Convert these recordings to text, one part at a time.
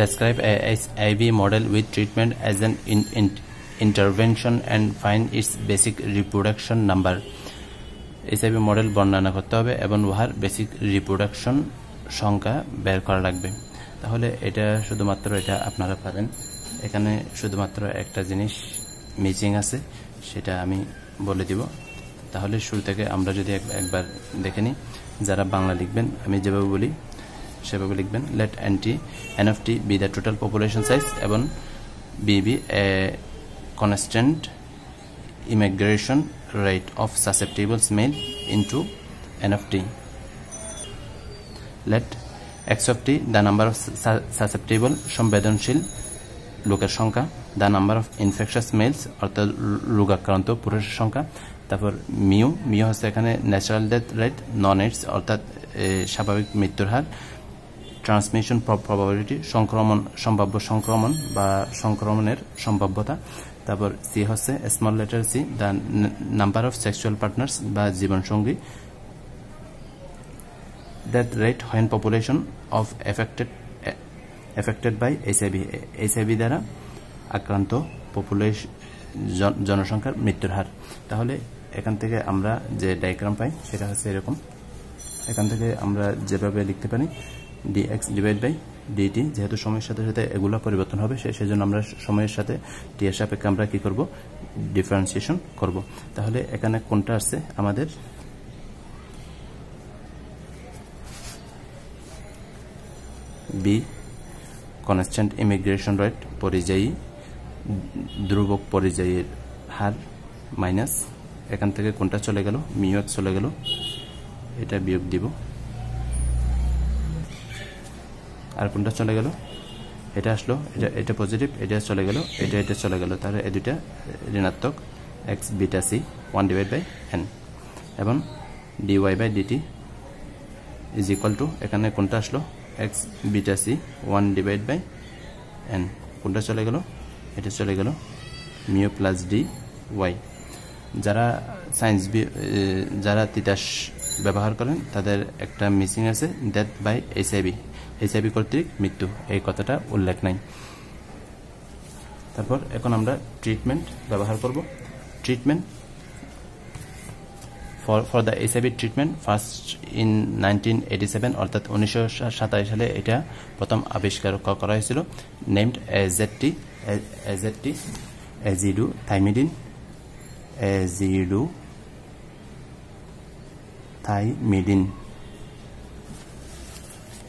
Describe a HIV model with treatment as an intervention and find its basic reproduction number. HIV model বর্ণনা করতে হবে এবং উহার basic reproduction সংখ্যা বের করা লাগবে। তাহলে এটা শুধুমাত্র এটা আপনারা পাবেন। এখানে শুধুমাত্র একটা জিনিস মিসিং আছে, সেটা আমি বলে দিব। তাহলে শুরু থেকে আমরা যদি একবার দেখে নিই, যারা বাংলা লিখবেন আমি যেভাবে বলি সেভাবে লিখবেন। Let n of t be the total population size এবং be a constant immigration rate of susceptible male into n of t. Let x of t the number of susceptible সংবেদনশীল লোকের সংখ্যা, the number of infectious males অর্থাৎ রোগাক্রান্ত পুরুষের সংখ্যা। তারপর mu হচ্ছে এখানে ন্যাচারাল ডেথ রেট, নন এইডস অর্থাৎ স্বাভাবিক মৃত্যুর হার, ট্রান্সমিশন প্রবাবিলিটি সম্ভাব্য সংক্রমণ বা সংক্রমণের সম্ভাব্যতা। তারপর সি হচ্ছে small letter C, the number of sexual partners বা জীবনসঙ্গী, death rate when population of affected by HIV দ্বারা আক্রান্ত পপুলেশন জনসংখ্যার মৃত্যুর হার। তাহলে এখান থেকে আমরা যে ডায়াগ্রাম পাই সেটা হচ্ছে এরকম। এখান থেকে আমরা যেভাবে লিখতে পারি dx ডিভাইড বাই dt, যেহেতু সময়ের সাথে সাথে এগুলো পরিবর্তন হবে সেজন্য আমরা সময়ের সাথে t এর সাপেক্ষে আমরা কি করব, ডিফারেন্সিয়েশন করব। তাহলে এখানে কোনটা আছে আমাদের b কনস্ট্যান্ট ইমিগ্রেশন রেট, পরিযায়ী ধ্রুবক পরিযায়ীর হার, মাইনাস এখান থেকে কোনটা চলে গেল, মিউ এক্স চলে গেল, এটা বিয়োগ দিব। আর কোনটা চলে গেল, এটা আসলো, এটা পজিটিভ, এটা চলে গেল, এটা চলে গেল। তাহলে এই দুইটা ঋণাত্মক। X beta C 1 divide by n এবং dy by dt is equal to, এখানে কোনটা আসলো, x beta C 1 divide by n, কোনটা চলে গেল, এটা চলে গেল, মিউ প্লাস ডি ওয়াই। যারা সায়েন্স যারা তিতাস ব্যবহার করেন তাদের একটা মিসিং আছে, ডেথ বাই এইচআইভি কর্তৃক মৃত্যু, এই কথাটা উল্লেখ নাই। তারপর এখন আমরা ট্রিটমেন্ট ব্যবহার করব। Treatment for the HIV treatment first in 1987 অর্থাৎ 1927 সালে এটা প্রথম আবিষ্কার করা হয়েছিল। নেমড AZT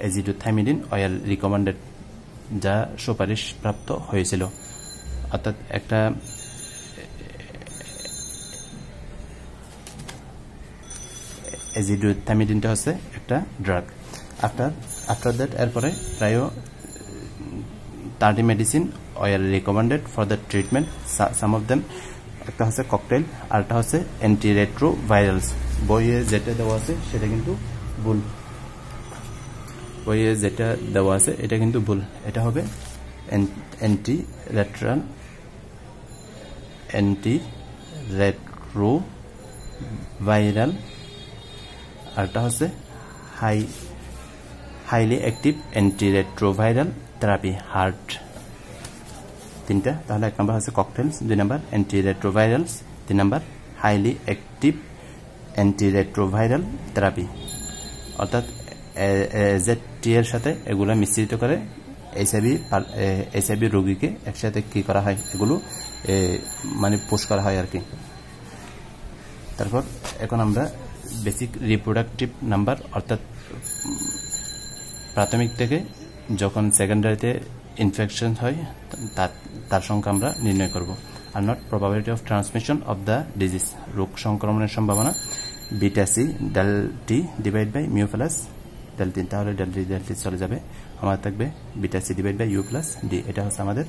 অ্যাজিডুথাইমিডিন অয়েল রিকমেন্ডেড, যা সুপারিশ প্রাপ্ত হয়েছিল। অর্থাৎ একটা অ্যাজিডুথাইমিডিনটা হচ্ছে একটা ড্রাগ। আফটার দ্যাট এরপরে প্রায় 30 medicine oil recommended for the treatment. Some of them, একটা হচ্ছে ককটেল, আরটা হচ্ছে অ্যান্টিরেট্রোভাইরালস। বইয়ে যেটা দেওয়া আছে সেটা কিন্তু ভুল, বইয়ে যেটা দেওয়া আছে এটা কিন্তু ভুল। এটা হবে অ্যান্টিরেট্রোভাইরাল, আরটা হচ্ছে highly active antiretroviral therapy, heart. তিনটা, তাহলে 1 নম্বর হচ্ছে ককটেলস, 2 নম্বর অ্যান্টিরেট্রোভাইরালস, 3 নম্বর হাইলি অ্যাক্টিভ অ্যান্টিরেট্রোভাইরাল থেরাপি। অর্থাৎ AZT এর সাথে এগুলো মিশ্রিত করে এইচআইভি রোগীকে একসাথে কি করা হয়, এগুলো মানে পুশ করা হয় আর কি। তারপর এখন আমরা বেসিক রিপ্রোডাক্টিভ নাম্বার অর্থাৎ প্রাথমিক থেকে যখন সেকেন্ডারিতে ইনফেকশন হয় তার সংখ্যা আমরা নির্ণয় করব। আর not probability of transmission of the disease, রোগ সংক্রমণের সম্ভাবনা, beta C del T divide by mu plus del T. তাহলে ডেল টি চলে যাবে, আমাদের থাকবে beta C divide by u plus D. এটা হচ্ছে আমাদের